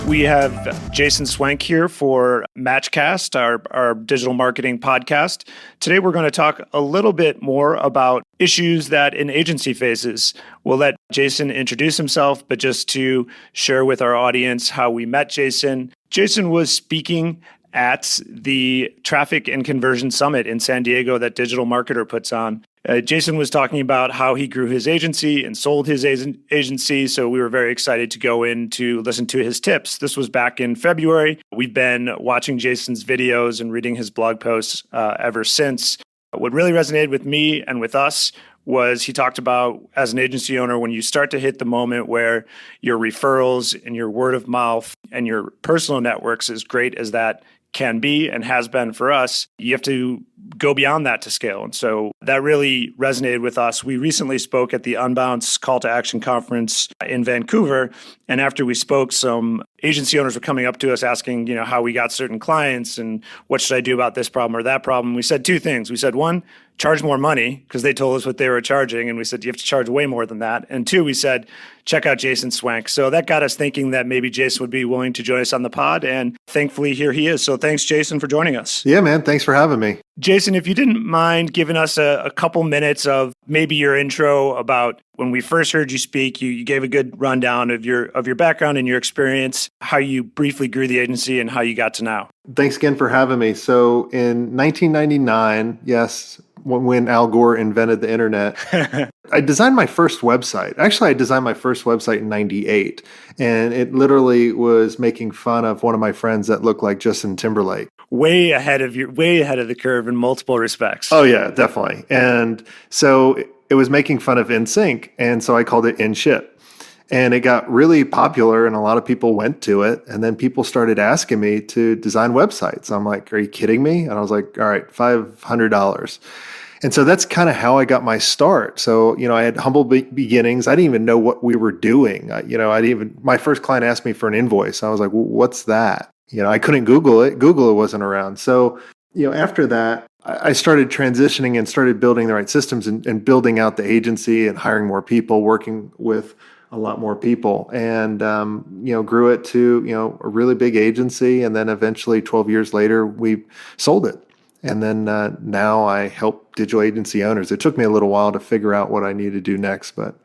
We have Jason Swenk here for Matchcast, our digital marketing podcast. Today, we're going to talk a little bit more about issues that an agency faces. We'll let Jason introduce himself, but just to share with our audience how we met Jason. Jason was speaking at the Traffic and Conversion Summit in San Diego that Digital Marketer puts on. Jason was talking about how he grew his agency and sold his agency, so we were very excited to go in to listen to his tips. This was back in February. We've been watching Jason's videos and reading his blog posts ever since. What really resonated with me and with us was he talked about, as an agency owner, when you start to hit the moment where your referrals and your word of mouth and your personal networks, as great as that can be and has been for us, you have to go beyond that to scale. And so that really resonated with us. We recently spoke at the Unbounce Call to Action conference in Vancouver. And after we spoke, some agency owners were coming up to us asking, how we got certain clients and what should I do about this problem or that problem. We said two things. We said, one, charge more money, because they told us what they were charging. And we said, you have to charge way more than that. And two, we said, check out Jason Swenk. So that got us thinking that maybe Jason would be willing to join us on the pod. And thankfully, here he is. So thanks, Jason, for joining us. Yeah, man. Thanks for having me. Jason, if you didn't mind giving us a couple minutes of maybe your intro about when we first heard you speak, you gave a good rundown of your background and your experience, how you briefly grew the agency and how you got to now. Thanks again for having me. So in 1999, yes, when Al Gore invented the internet, I designed my first website. Actually, I designed my first website in 98, and it literally was making fun of one of my friends that looked like Justin Timberlake. Way ahead of the curve in multiple respects. Oh yeah, definitely. And so it was making fun of NSYNC, and so I called it NShit. And it got really popular, and a lot of people went to it. And then people started asking me to design websites. I'm like, are you kidding me? And I was like, all right, $500. And so that's kind of how I got my start. So, I had humble beginnings. I didn't even know what we were doing. My first client asked me for an invoice. I was like, well, what's that? I couldn't Google it. Google wasn't around. So, after that, I started transitioning and started building the right systems and building out the agency and hiring more people, working with a lot more people, and grew it to a really big agency. And then eventually 12 years later, we sold it. And then now I help digital agency owners. It took me a little while to figure out what I need to do next, but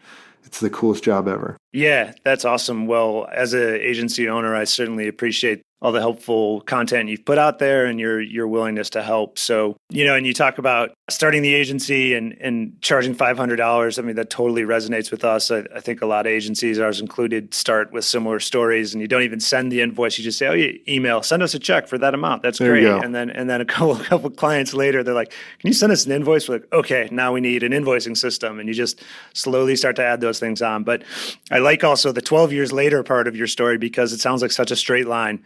it's the coolest job ever. Yeah, that's awesome. Well, as an agency owner, I certainly appreciate all the helpful content you've put out there and your willingness to help. So, and you talk about starting the agency and charging $500. I mean, that totally resonates with us. I think a lot of agencies, ours included, start with similar stories, and you don't even send the invoice. You just say, send us a check for that amount. That's great. And then a couple clients later, they're like, can you send us an invoice? We're like, okay, now we need an invoicing system. And you just slowly start to add those things on. But I like also the 12 years later part of your story, because it sounds like such a straight line.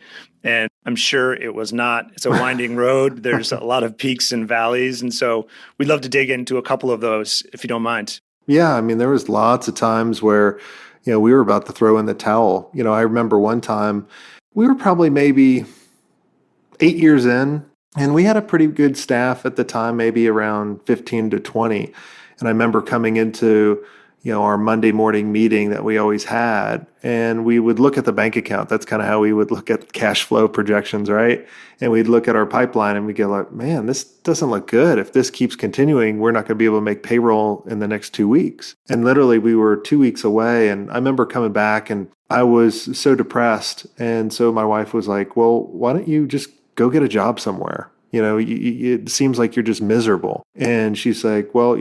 And I'm sure it was not. It's a winding road. There's a lot of peaks and valleys. And so we'd love to dig into a couple of those, if you don't mind. Yeah, I mean, there was lots of times where, we were about to throw in the towel. I remember one time we were probably maybe 8 years in, and we had a pretty good staff at the time, maybe around 15 to 20. And I remember coming into our Monday morning meeting that we always had, and we would look at the bank account. That's kind of how we would look at cash flow projections, right? And we'd look at our pipeline and we'd go like, man, this doesn't look good. If this keeps continuing, we're not going to be able to make payroll in the next 2 weeks. And literally we were 2 weeks away, and I remember coming back and I was so depressed. And so my wife was like, well, why don't you just go get a job somewhere? It seems like you're just miserable. And she's like, well,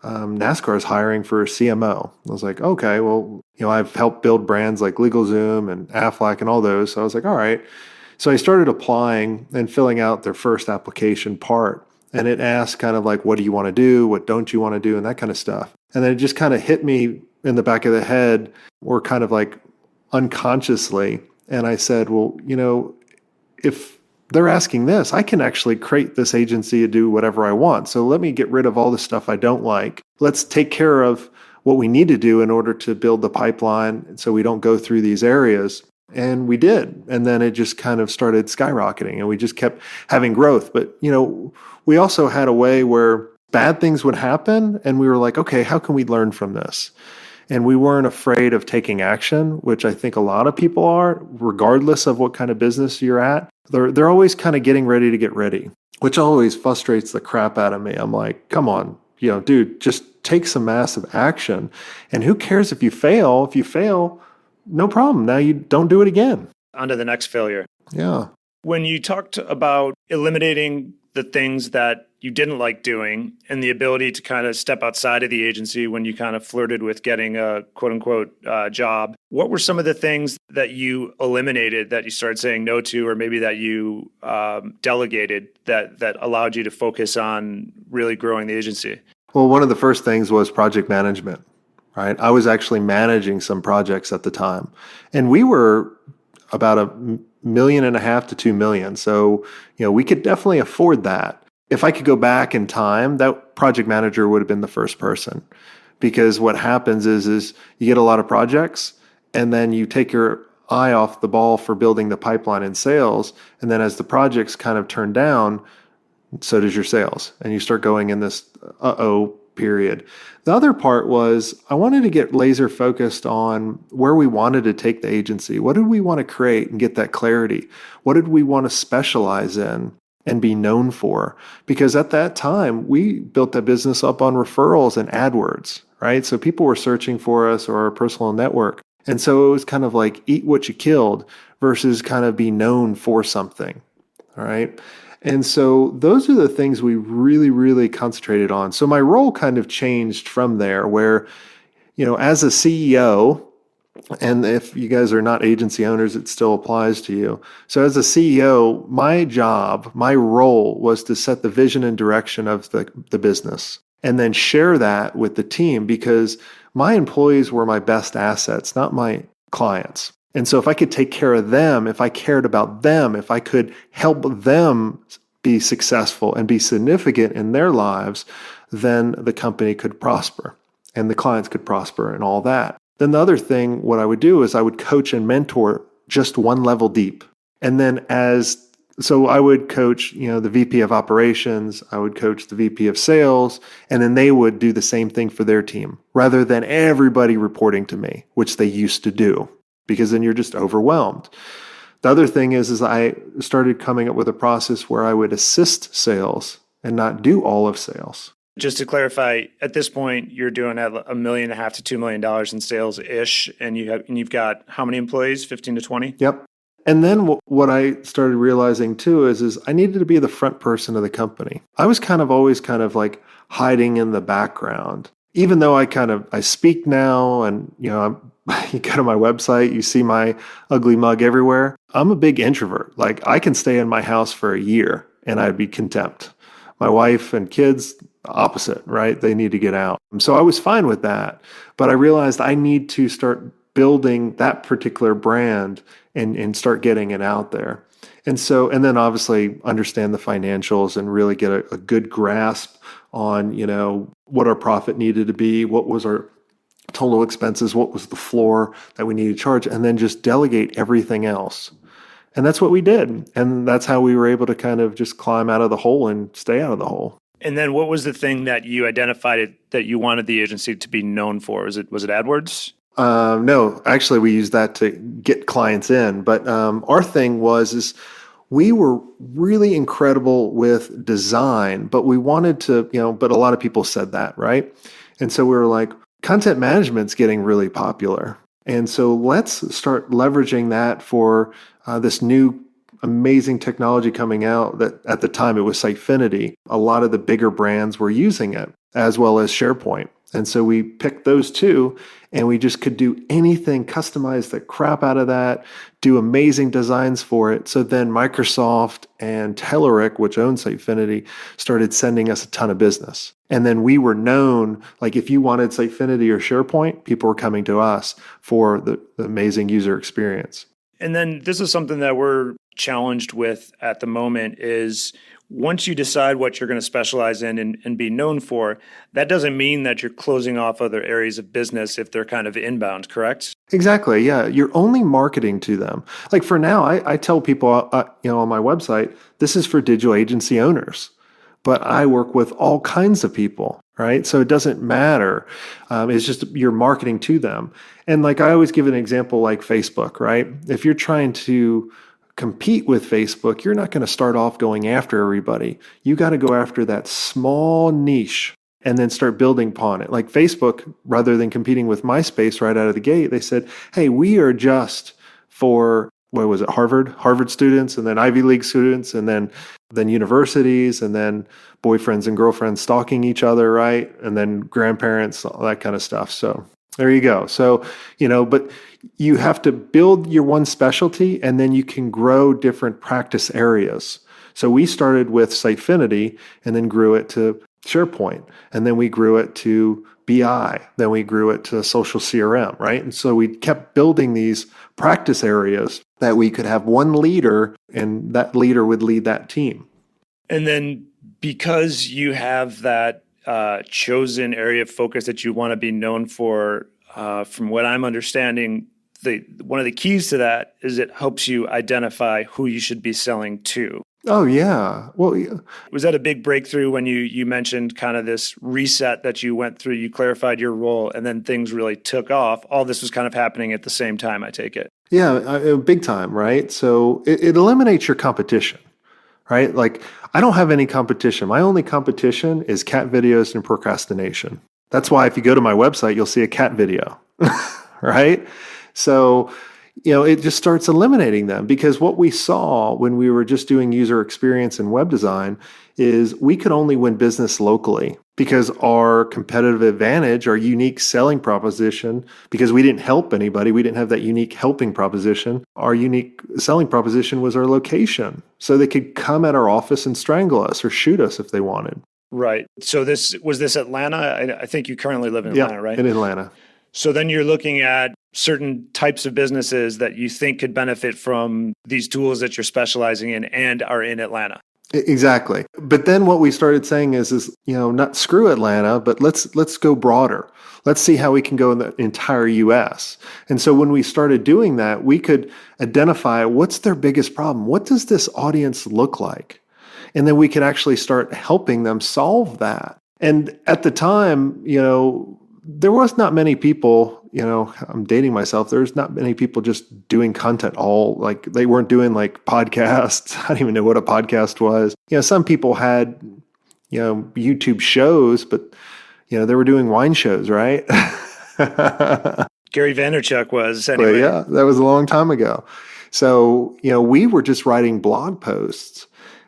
NASCAR is hiring for a CMO. I was like, okay, well, I've helped build brands like LegalZoom and Aflac and all those. So I was like, all right. So I started applying and filling out their first application part. And it asked kind of like, what do you want to do? What don't you want to do? And that kind of stuff. And then it just kind of hit me in the back of the head, or kind of like unconsciously. And I said, well, if they're asking this, I can actually create this agency to do whatever I want. So let me get rid of all the stuff I don't like. Let's take care of what we need to do in order to build the pipeline so we don't go through these areas. And we did. And then it just kind of started skyrocketing, and we just kept having growth. But, we also had a way where bad things would happen, and we were like, okay, how can we learn from this? And we weren't afraid of taking action, which I think a lot of people are, regardless of what kind of business you're at. They're always kind of getting ready to get ready, which always frustrates the crap out of me. I'm like, come on, dude, just take some massive action. And who cares if you fail? If you fail, no problem. Now you don't do it again. On to the next failure. Yeah. When you talked about eliminating the things that you didn't like doing and the ability to kind of step outside of the agency when you kind of flirted with getting a quote unquote job, what were some of the things that you eliminated that you started saying no to, or maybe that you delegated that allowed you to focus on really growing the agency? Well, one of the first things was project management, right? I was actually managing some projects at the time, and we were about $1.5 million to 2 million. So, we could definitely afford that. If I could go back in time, that project manager would have been the first person, because what happens is you get a lot of projects and then you take your eye off the ball for building the pipeline in sales. And then as the projects kind of turn down, so does your sales. And you start going in this period. The other part was I wanted to get laser focused on where we wanted to take the agency. What did we want to create and get that clarity? What did we want to specialize in and be known for? Because at that time, we built that business up on referrals and AdWords, right? So people were searching for us or our personal network. And so it was kind of like eat what you killed versus kind of be known for something, all right? And so those are the things we really, really concentrated on. So my role kind of changed from there where, as a CEO, and if you guys are not agency owners, it still applies to you. So as a CEO, my job, my role was to set the vision and direction of the business and then share that with the team, because my employees were my best assets, not my clients. And so if I could take care of them, if I cared about them, if I could help them be successful and be significant in their lives, then the company could prosper and the clients could prosper and all that. Then the other thing, what I would do is I would coach and mentor just one level deep. And then so I would coach, the VP of operations, I would coach the VP of sales, and then they would do the same thing for their team rather than everybody reporting to me, which they used to do, because then you're just overwhelmed. The other thing is I started coming up with a process where I would assist sales and not do all of sales. Just to clarify, at this point, you're doing $1.5 million to $2 million in sales ish, and you've got how many employees? 15 to 20? Yep. And then what I started realizing too is I needed to be the front person of the company. I was always like hiding in the background, even though I speak now, and you go to my website, you see my ugly mug everywhere. I'm a big introvert. Like I can stay in my house for a year and I'd be content. My wife and kids, opposite, right? They need to get out. So I was fine with that, but I realized I need to start building that particular brand and start getting it out there. And then obviously understand the financials and really get a good grasp on, what our profit needed to be, what was our total expenses, what was the floor that we needed to charge, and then just delegate everything else. And that's what we did. And that's how we were able to kind of just climb out of the hole and stay out of the hole. And then what was the thing that you identified that you wanted the agency to be known for? Was it AdWords? No, actually we used that to get clients in. But our thing is we were really incredible with design, but we wanted to, but a lot of people said that, right? And so we were like, content management's getting really popular. And so let's start leveraging that for this new amazing technology coming out that at the time it was Sitefinity. A lot of the bigger brands were using it, as well as SharePoint. And so we picked those two, and we just could do anything, customize the crap out of that, do amazing designs for it. So then Microsoft and Telerik, which owns Sitefinity, started sending us a ton of business. And then we were known, like if you wanted Sitefinity or SharePoint, people were coming to us for the amazing user experience. And then this is something that we're challenged with at the moment is once you decide what you're going to specialize in and be known for, that doesn't mean that you're closing off other areas of business if they're kind of inbound, correct? Exactly. Yeah. You're only marketing to them. Like for now, I tell people, on my website, this is for digital agency owners. but I work with all kinds of people, right? So it doesn't matter. It's just you're marketing to them. And like I always give an example like Facebook, right? If you're trying to compete with Facebook, you're not going to start off going after everybody. You got to go after that small niche and then start building upon it. Like Facebook, rather than competing with MySpace right out of the gate, they said, hey, we are just for, what was it, Harvard students, and then Ivy League students, and then universities, and then boyfriends and girlfriends stalking each other, right? And then grandparents, all that kind of stuff. So there you go. So, but you have to build your one specialty, and then you can grow different practice areas. So we started with Sitefinity and then grew it to SharePoint, and then we grew it to BI, then we grew it to social CRM, right? And so we kept building these practice areas that we could have one leader, and that leader would lead that team. And then because you have that chosen area of focus that you want to be known for, from what I'm understanding, one of the keys to that is it helps you identify who you should be selling to. Oh, yeah. Well, yeah. Was that a big breakthrough when you mentioned kind of this reset that you went through, you clarified your role, and then things really took off? All this was kind of happening at the same time, I take it. Yeah, big time, right? So it eliminates your competition, right? Like, I don't have any competition. My only competition is cat videos and procrastination. That's why if you go to my website, you'll see a cat video, right? So, it just starts eliminating them, because what we saw when we were just doing user experience and web design is we could only win business locally because our competitive advantage, our unique selling proposition, because we didn't help anybody, we didn't have that unique helping proposition. Our unique selling proposition was our location. So they could come at our office and strangle us or shoot us if they wanted. Right. So was this Atlanta? I think you currently live in Atlanta, right? In Atlanta. So then you're looking at certain types of businesses that you think could benefit from these tools that you're specializing in and are in Atlanta. Exactly. But then what we started saying is not screw Atlanta, but let's go broader. Let's see how we can go in the entire US. And so when we started doing that, we could identify what's their biggest problem. What does this audience look like? And then we could actually start helping them solve that. And at the time, there was not many people, I'm dating myself. There's not many people just doing content like they weren't doing like podcasts. I don't even know what a podcast was. Some people had, YouTube shows, but, they were doing wine shows, right? Gary Vaynerchuk was anyway. But yeah, that was a long time ago. So, we were just writing blog posts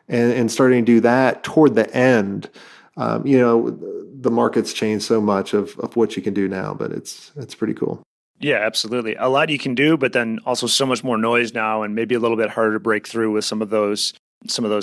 and starting to do that toward the end. The market's changed so much of what you can do now, but it's pretty cool. Yeah, absolutely. A lot you can do, but then also so much more noise now, and maybe a little bit harder to break through with some of those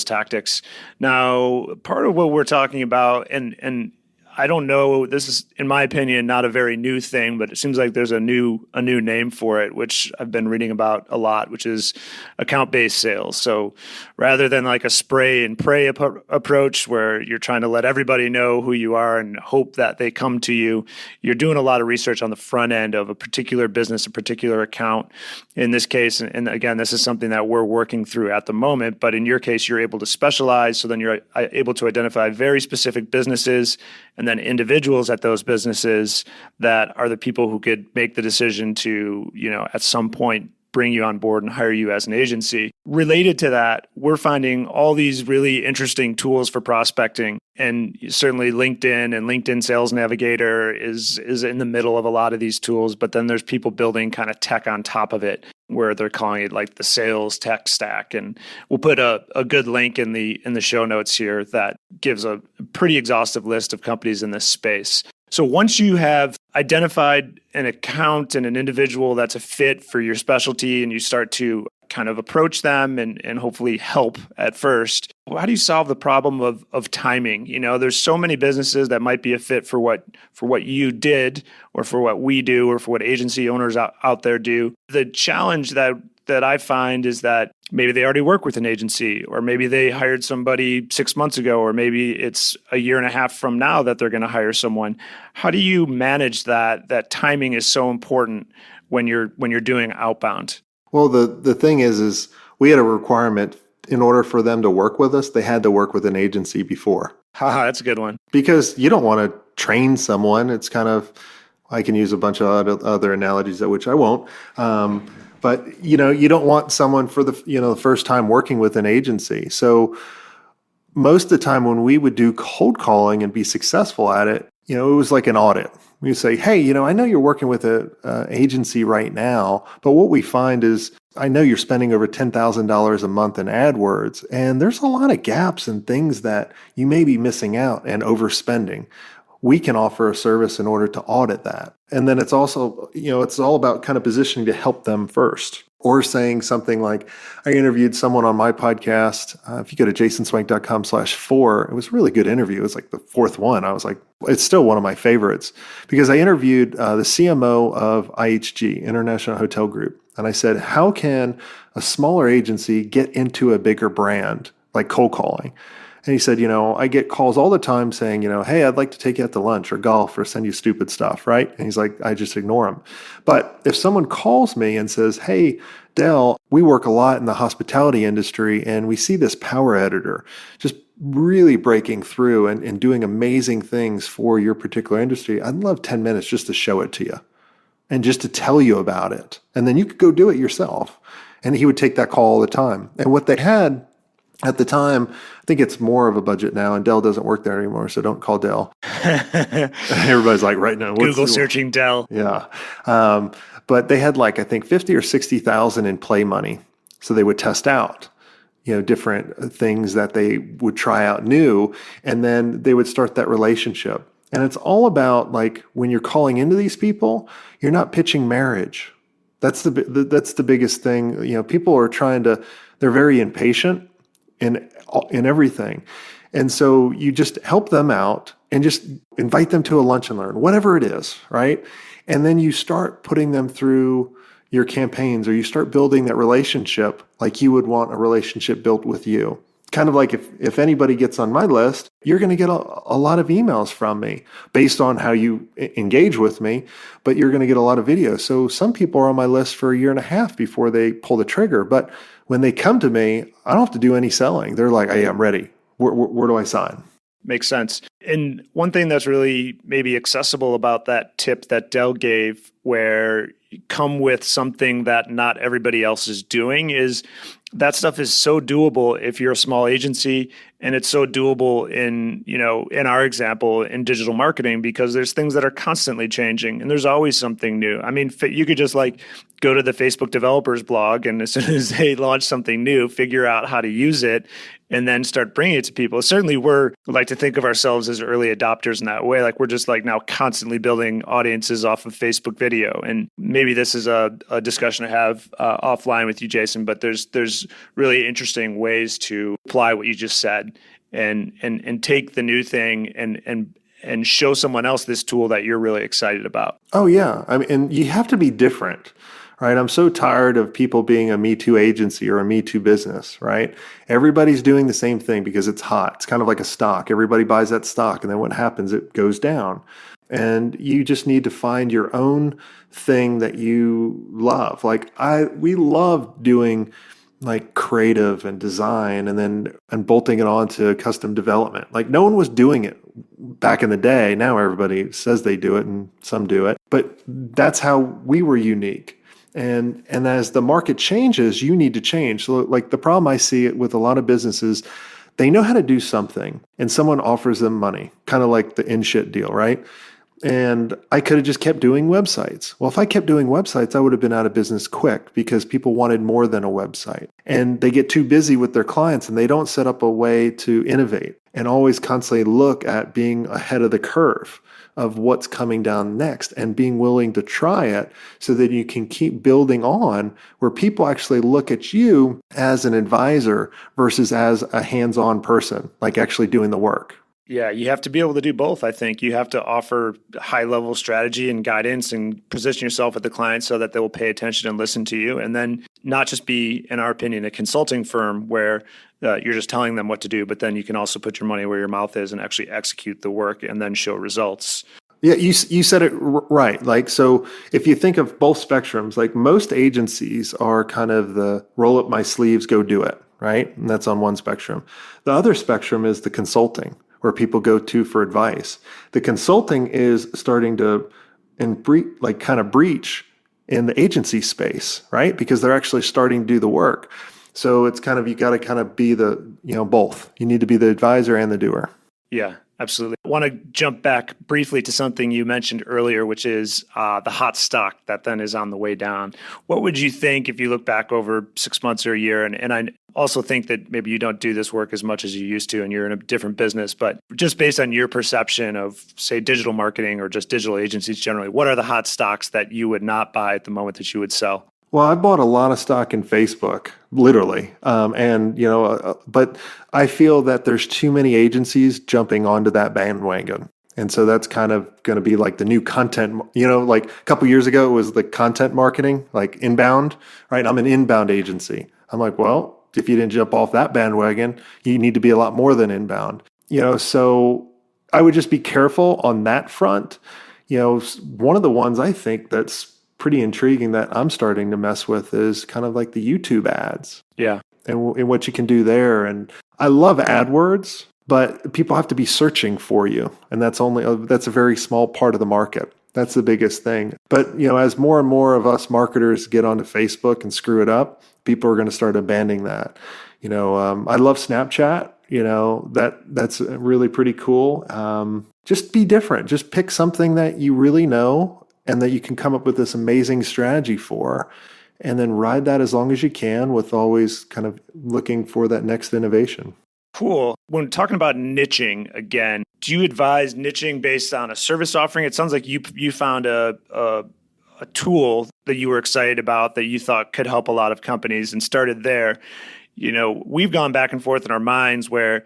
tactics. Now, part of what we're talking about, and I don't know, this is, in my opinion, not a very new thing, but it seems like there's a new name for it, which I've been reading about a lot, which is account-based sales. So rather than like a spray and pray approach where you're trying to let everybody know who you are and hope that they come to you, you're doing a lot of research on the front end of a particular business, a particular account. In this case, and again, this is something that we're working through at the moment, but in your case, you're able to specialize. So then you're able to identify very specific businesses and then individuals at those businesses that are the people who could make the decision to, at some point bring you on board and hire you as an agency. Related to that, we're finding all these really interesting tools for prospecting. And certainly LinkedIn and LinkedIn Sales Navigator is in the middle of a lot of these tools, but then there's people building kind of tech on top of it, where they're calling it like the sales tech stack. And we'll put a good link in the show notes here that gives a pretty exhaustive list of companies in this space. So once you have identified an account and an individual that's a fit for your specialty, and you start to kind of approach them and hopefully help at first, how do you solve the problem of timing? There's so many businesses that might be a fit for what you did, or for what we do, or for what agency owners out there do. The challenge that I find is that maybe they already work with an agency, or maybe they hired somebody 6 months ago, or maybe it's a year and a half from now that they're going to hire someone. How do you manage that? That timing is so important when you're doing outbound. Well, the thing is we had a requirement in order for them to work with us, they had to work with an agency before. Haha, that's a good one. because you don't want to train someone. It's kind of, I can use a bunch of other analogies, which I won't. But you don't want someone for the first time working with an agency. So most of the time when we would do cold calling and be successful at it, it was like an audit. We say, hey, I know you're working with an agency right now, but what we find is I know you're spending over $10,000 a month in AdWords, and there's a lot of gaps and things that you may be missing out and overspending. We can offer a service in order to audit that. And then it's also, it's all about kind of positioning to help them first. Or saying something like, I interviewed someone on my podcast. If you go to jasonswenk.com/4, it was a really good interview. It was like the fourth one. I was like, it's still one of my favorites because I interviewed the CMO of IHG, International Hotel Group. And I said, how can a smaller agency get into a bigger brand like cold calling? And he said, I get calls all the time saying, hey, I'd like to take you out to lunch or golf or send you stupid stuff, right? And he's like, I just ignore him. But if someone calls me and says, hey, Dell, we work a lot in the hospitality industry and we see this power editor just really breaking through and doing amazing things for your particular industry, I'd love 10 minutes just to show it to you and just to tell you about it. And then you could go do it yourself. And he would take that call all the time. And what they had at the time, I think it's more of a budget now, and Dell doesn't work there anymore, so don't call Dell. Everybody's like, right now, Google searching Dell. Yeah. But they had I think 50 or 60,000 in play money. So they would test out, different things that they would try out new, and then they would start that relationship. And it's all about when you're calling into these people, you're not pitching marriage. That's the biggest thing. People are they're very impatient in everything. And so you just help them out and just invite them to a lunch and learn, whatever it is, right? And then you start putting them through your campaigns, or you start building that relationship like you would want a relationship built with you. Kind of like if anybody gets on my list, you're going to get a lot of emails from me based on how you engage with me, but you're going to get a lot of videos. So some people are on my list for a year and a half before they pull the trigger. But when they come to me, I don't have to do any selling. They're like, hey, I'm ready. Where do I sign? Makes sense. And one thing that's really maybe accessible about that tip that Dell gave, where you come with something that not everybody else is doing, is that stuff is so doable if you're a small agency, and it's so doable in our example in digital marketing, because there's things that are constantly changing and there's always something new. I mean, you could just go to the Facebook developers blog, and as soon as they launch something new, figure out how to use it and then start bringing it to people. Certainly we like to think of ourselves as early adopters in that way. We're just now constantly building audiences off of Facebook video. And maybe this is a discussion to have offline with you, Jason, but there's really interesting ways to apply what you just said and take the new thing and show someone else this tool that you're really excited about. Oh yeah. I mean, and you have to be different. Right? I'm so tired of people being a Me Too agency or a Me Too business, right? Everybody's doing the same thing because it's hot. It's kind of like a stock. Everybody buys that stock, and then what happens? It goes down. And you just need to find your own thing that you love. We love doing creative and design and bolting it onto custom development. No one was doing it back in the day. Now everybody says they do it and some do it, but that's how we were unique. And as the market changes, you need to change. So the problem I see with a lot of businesses, they know how to do something and someone offers them money, kind of like the in shit deal, right? And I could have just kept doing websites. Well, if I kept doing websites, I would have been out of business quick because people wanted more than a website. And they get too busy with their clients and they don't set up a way to innovate and always constantly look at being ahead of the curve of what's coming down next and being willing to try it so that you can keep building on where people actually look at you as an advisor versus as a hands-on person, actually doing the work. Yeah, you have to be able to do both, I think. You have to offer high-level strategy and guidance and position yourself with the client so that they will pay attention and listen to you, and then not just be, in our opinion, a consulting firm where you're just telling them what to do, but then you can also put your money where your mouth is and actually execute the work and then show results. Yeah, you said it right. So if you think of both spectrums, most agencies are kind of the roll up my sleeves, go do it, right? And that's on one spectrum. The other spectrum is the consulting, where people go to for advice. The consulting is starting to kind of breach in the agency space, right? Because they're actually starting to do the work. So it's kind of, you got to kind of be both. You need to be the advisor and the doer. Yeah, absolutely. I want to jump back briefly to something you mentioned earlier, which is the hot stock that then is on the way down. What would you think if you look back over 6 months or a year? And I also think that maybe you don't do this work as much as you used to and you're in a different business, but just based on your perception of, say, digital marketing or just digital agencies generally, what are the hot stocks that you would not buy at the moment that you would sell? Well, I bought a lot of stock in Facebook, literally, but I feel that there's too many agencies jumping onto that bandwagon, and so that's kind of going to be like the new content. Like a couple years ago, it was the content marketing, like inbound, right? I'm an inbound agency. I'm like, well, if you didn't jump off that bandwagon, you need to be a lot more than inbound. So I would just be careful on that front. One of the ones I think that's pretty intriguing that I'm starting to mess with is kind of like the YouTube ads. Yeah. And what you can do there. And I love AdWords, but people have to be searching for you. And that's a very small part of the market. That's the biggest thing. But, as more and more of us marketers get onto Facebook and screw it up, people are going to start abandoning that. I love Snapchat. That's really pretty cool. Just be different. Just pick something that you really know and that you can come up with this amazing strategy for, and then ride that as long as you can with always kind of looking for that next innovation. Cool. When talking about niching again, do you advise niching based on a service offering? It sounds like you found a tool that you were excited about that you thought could help a lot of companies and started there. We've gone back and forth in our minds where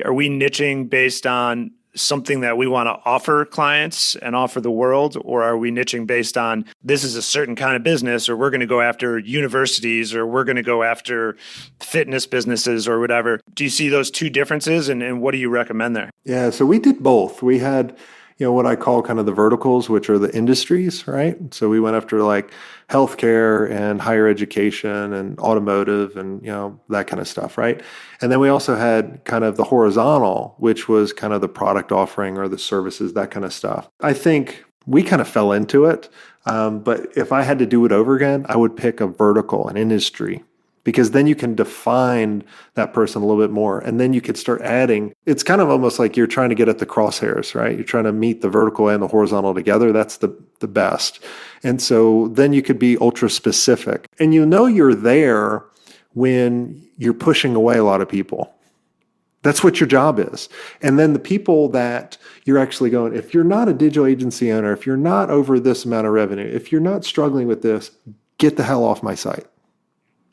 are we niching based on something that we want to offer clients and offer the world, or are we niching based on this is a certain kind of business, or we're going to go after universities, or we're going to go after fitness businesses or whatever? Do you see those two differences, and what do you recommend there? Yeah, so we did both. We had what I call kind of the verticals, which are the industries, right? So we went after like healthcare and higher education and automotive and, that kind of stuff, right? And then we also had kind of the horizontal, which was kind of the product offering or the services, that kind of stuff. I think we kind of fell into it. But if I had to do it over again, I would pick a vertical, an industry, because then you can define that person a little bit more. And then you could start adding. It's kind of almost like you're trying to get at the crosshairs, right? You're trying to meet the vertical and the horizontal together. That's the best. And so then you could be ultra specific. And you're there when you're pushing away a lot of people. That's what your job is. And then the people that you're actually going, if you're not a digital agency owner, if you're not over this amount of revenue, if you're not struggling with this, get the hell off my site.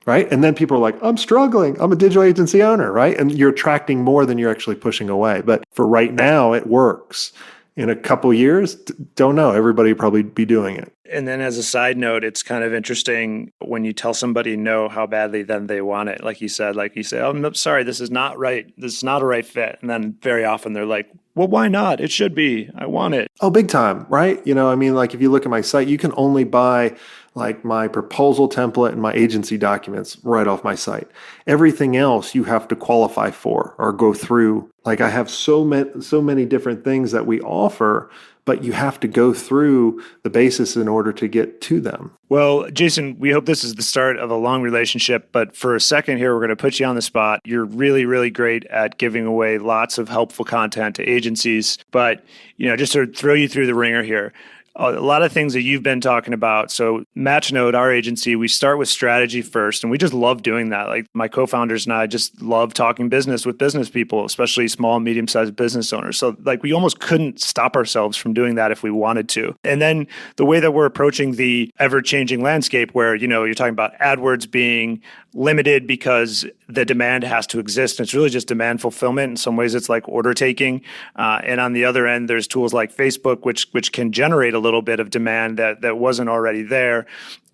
Right? And then people are like, I'm struggling. I'm a digital agency owner, right? And you're attracting more than you're actually pushing away. But for right now, it works. In a couple years, don't know. Everybody will probably be doing it. And then as a side note, it's kind of interesting when you tell somebody no, how badly then they want it. Like you say, oh, no, sorry, this is not right. This is not a right fit. And then very often they're like, well, why not? It should be. I want it. Oh, big time, right? Like if you look at my site, you can only buy like my proposal template and my agency documents right off my site. Everything else you have to qualify for or go through. Like I have so many different things that we offer, but you have to go through the basis in order to get to them. Well, Jason, we hope this is the start of a long relationship, but for a second here, we're going to put you on the spot. You're really, really great at giving away lots of helpful content to agencies, but just to throw you through the ringer here. A lot of things that you've been talking about. So MatchNode, our agency, we start with strategy first, and we just love doing that. Like my co-founders and I just love talking business with business people, especially small and medium-sized business owners. So like we almost couldn't stop ourselves from doing that if we wanted to. And then the way that we're approaching the ever-changing landscape where, you're talking about AdWords being limited because the demand has to exist. And it's really just demand fulfillment. In some ways, it's like order taking. And on the other end, there's tools like Facebook, which can generate a little bit of demand that wasn't already there.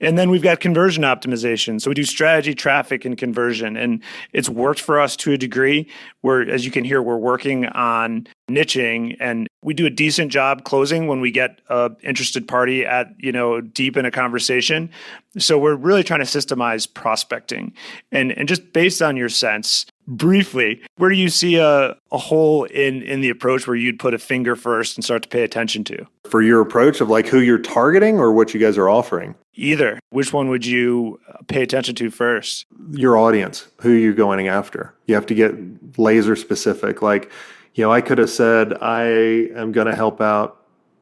And then we've got conversion optimization. So we do strategy, traffic, and conversion. And it's worked for us to a degree where, as you can hear, we're working on niching and we do a decent job closing when we get an interested party at, deep in a conversation. So we're really trying to systemize prospecting. And just based on your sense, briefly, where do you see a hole in the approach where you'd put a finger first and start to pay attention to? For your approach of like who you're targeting or what you guys are offering? Either. Which one would you pay attention to first? Your audience, who you're going after. You have to get laser specific. Like, I could have said, I am going to help out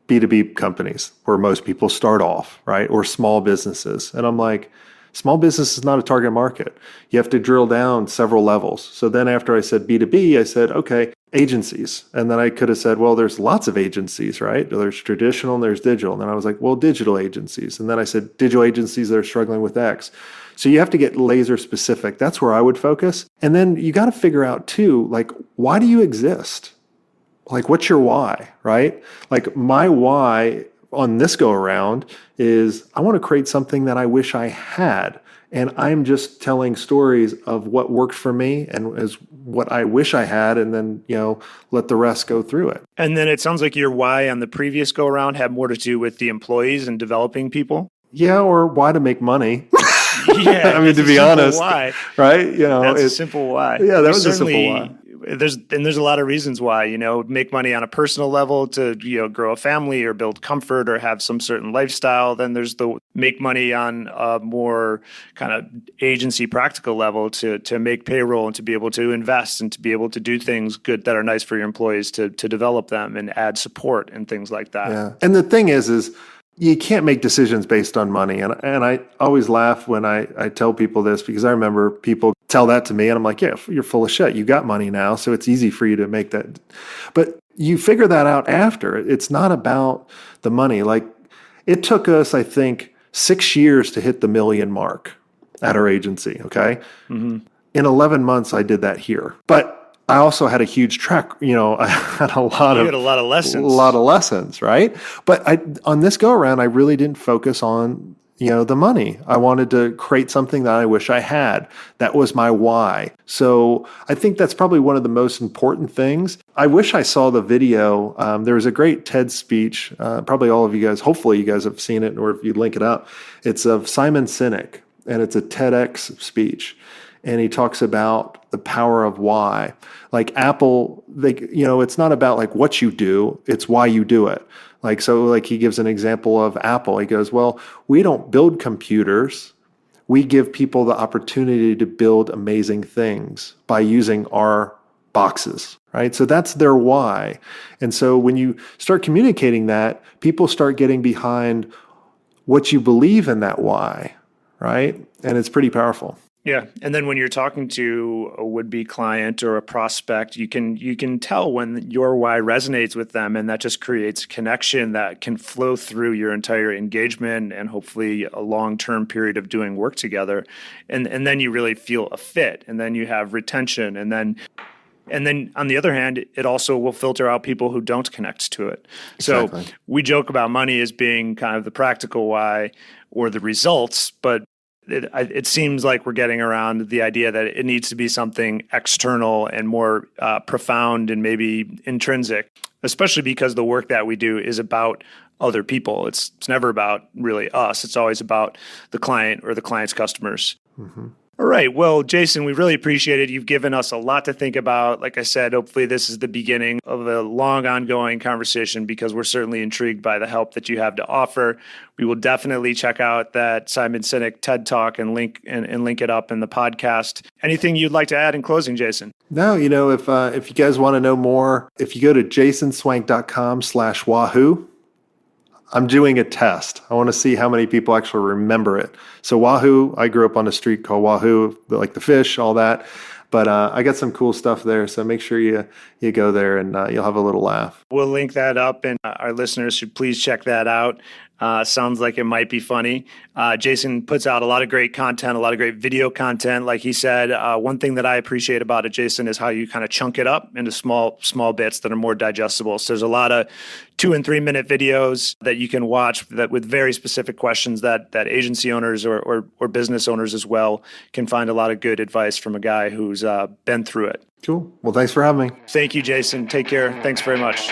B2B companies where most people start off, right? Or small businesses. And I'm like, small business is not a target market. You have to drill down several levels. So then after I said B2B, I said, okay, agencies. And then I could have said, well, there's lots of agencies, right? There's traditional and there's digital. And then I was like, well, digital agencies. And then I said, digital agencies that are struggling with X. So you have to get laser specific. That's where I would focus. And then you got to figure out too, like, why do you exist? Like, what's your why, right? Like my why on this go around is I want to create something that I wish I had. And I'm just telling stories of what worked for me and is what I wish I had, and then, let the rest go through it. And then it sounds like your why on the previous go around had more to do with the employees and developing people. Yeah, or why to make money. Yeah, I mean, to be honest, why, right? That's a simple why. Yeah, that was a simple why. There's a lot of reasons why, make money on a personal level to, grow a family or build comfort or have some certain lifestyle. Then there's the make money on a more kind of agency practical level to make payroll and to be able to invest and to be able to do things good that are nice for your employees to develop them and add support and things like that. Yeah. And the thing is you can't make decisions based on money. And I always laugh when I tell people this, because I remember people tell that to me and I'm like, yeah, you're full of shit. You got money now, so it's easy for you to make that. But you figure that out after. It's not about the money. Like, it took us, I think, 6 years to hit the $1 million mark at our agency, okay? Mm-hmm. In 11 months, I did that here. But I also had a huge track, I had a lot of lessons, right? But on this go around, I really didn't focus on, the money. I wanted to create something that I wish I had. That was my why. So I think that's probably one of the most important things. I wish I saw the video. There was a great TED speech. Probably all of you guys, hopefully you guys have seen it, or if you link it up, it's of Simon Sinek, and it's a TEDx speech. And he talks about the power of why. Like Apple, it's not about like what you do, it's why you do it. So he gives an example of Apple. He goes, well, we don't build computers. We give people the opportunity to build amazing things by using our boxes, right? So that's their why. And so when you start communicating that, people start getting behind what you believe in that why, right? And it's pretty powerful. Yeah. And then when you're talking to a would-be client or a prospect, you can tell when your why resonates with them, and that just creates a connection that can flow through your entire engagement and hopefully a long-term period of doing work together. And then you really feel a fit, and then you have retention, and then on the other hand, it also will filter out people who don't connect to it. Exactly. So we joke about money as being kind of the practical why or the results, but it seems like we're getting around the idea that it needs to be something external and more profound and maybe intrinsic, especially because the work that we do is about other people. It's never about really us. It's always about the client or the client's customers. Mm-hmm. All right. Well, Jason, we really appreciate it. You've given us a lot to think about. Like I said, hopefully this is the beginning of a long ongoing conversation, because we're certainly intrigued by the help that you have to offer. We will definitely check out that Simon Sinek TED Talk and link it up in the podcast. Anything you'd like to add in closing, Jason? No, if you guys want to know more, if you go to jasonswank.com/wahoo, I'm doing a test. I want to see how many people actually remember it. So Wahoo, I grew up on a street called Wahoo, like the fish, all that. But I got some cool stuff there. So make sure you go there and you'll have a little laugh. We'll link that up, and our listeners should please check that out. Sounds like it might be funny. Jason puts out a lot of great content, a lot of great video content. Like he said, one thing that I appreciate about it, Jason, is how you kind of chunk it up into small bits that are more digestible. So there's a lot of 2 and 3 minute videos that you can watch that with very specific questions that agency owners or business owners as well can find a lot of good advice from a guy who's been through it. Cool. Well, thanks for having me. Thank you, Jason. Take care. Thanks very much.